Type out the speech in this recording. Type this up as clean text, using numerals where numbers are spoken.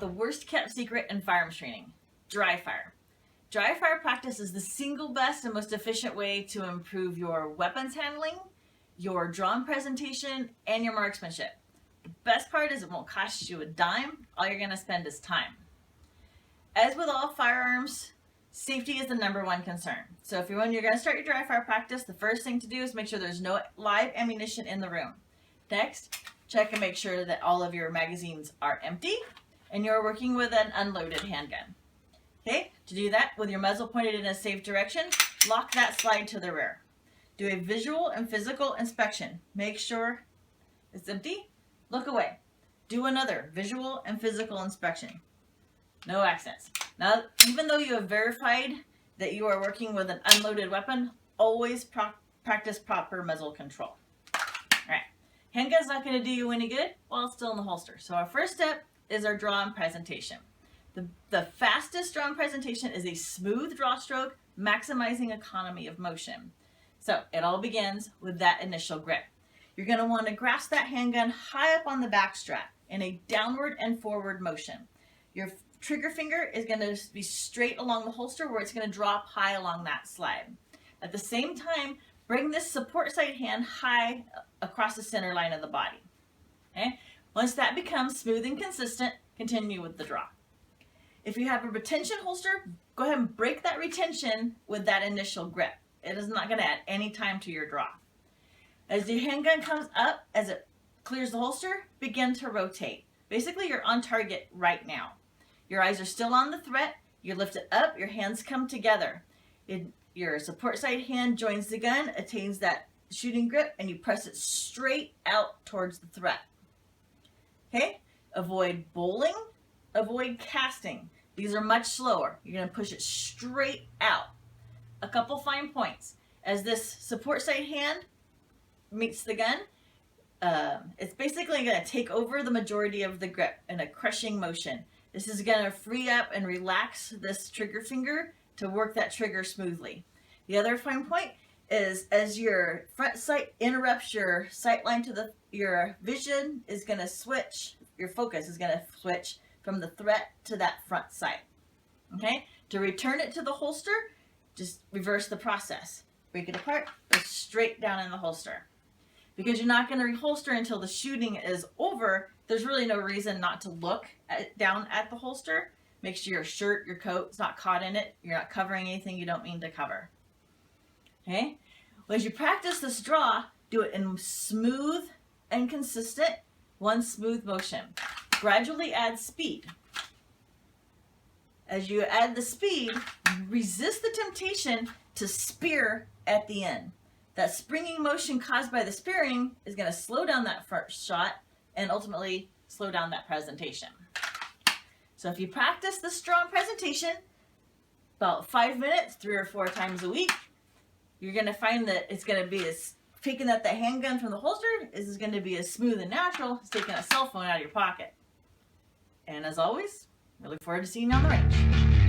about the worst kept secret in firearms training, dry fire. Dry fire practice is the single best and most efficient way to improve your weapons handling, your drawn presentation, and your marksmanship. The best part is it won't cost you a dime. All you're going to spend is time. As with all firearms, safety is the number one concern. So when you're going to start your dry fire practice, the first thing to do is make sure there's no live ammunition in the room. Next, check and make sure that all of your magazines are empty and you're working with an unloaded handgun. Okay, to do that, with your muzzle pointed in a safe direction, lock that slide to the rear. Do a visual and physical inspection. Make sure it's empty. Look away. Do another visual and physical inspection. No accidents. Now, even though you have verified that you are working with an unloaded weapon, always practice proper muzzle control. All right. Handgun's not going to do you any good while it's still in the holster. So our first step is our drawn presentation. The fastest drawn presentation is a smooth draw stroke, maximizing economy of motion. So it all begins with that initial grip. You're going to want to grasp that handgun high up on the back strap in a downward and forward motion. Your trigger finger is going to be straight along the holster where it's going to drop high along that slide. At the same time, bring this support sight hand high across the center line of the body. Okay? Once that becomes smooth and consistent, continue with the draw. If you have a retention holster, go ahead and break that retention with that initial grip. It is not going to add any time to your draw. As the handgun comes up, as it clears the holster, begin to rotate. Basically, you're on target right now. Your eyes are still on the threat. You lift it up, your hands come together. Your support side hand joins the gun, attains that shooting grip, and you press it straight out towards the threat. Okay? Avoid bowling, avoid casting. These are much slower. You're going to push it straight out. A couple fine points. As this support side hand meets the gun, it's basically going to take over the majority of the grip in a crushing motion. This is going to free up and relax this trigger finger to work that trigger smoothly. The other fine point is as your front sight interrupts your sight line to your vision is going to switch, your focus is going to switch from the threat to that front sight. Okay? To return it to the holster, just reverse the process. Break it apart, go straight down in the holster. Because you're not going to reholster until the shooting is over, there's really no reason not to look down at the holster. Make sure your shirt, your coat is not caught in it. You're not covering anything you don't mean to cover. Okay? Well, as you practice this draw, do it in smooth and consistent, one smooth motion. Gradually add speed. As you add the speed, resist the temptation to spear at the end. That springing motion caused by the spearing is going to slow down that first shot and ultimately slow down that presentation. So if you practice this strong presentation about 5 minutes, 3 or 4 times a week, you're going to find that it's going to be as taking out the handgun from the holster is going to be as smooth and natural as taking a cell phone out of your pocket. And as always, we look forward to seeing you on the range.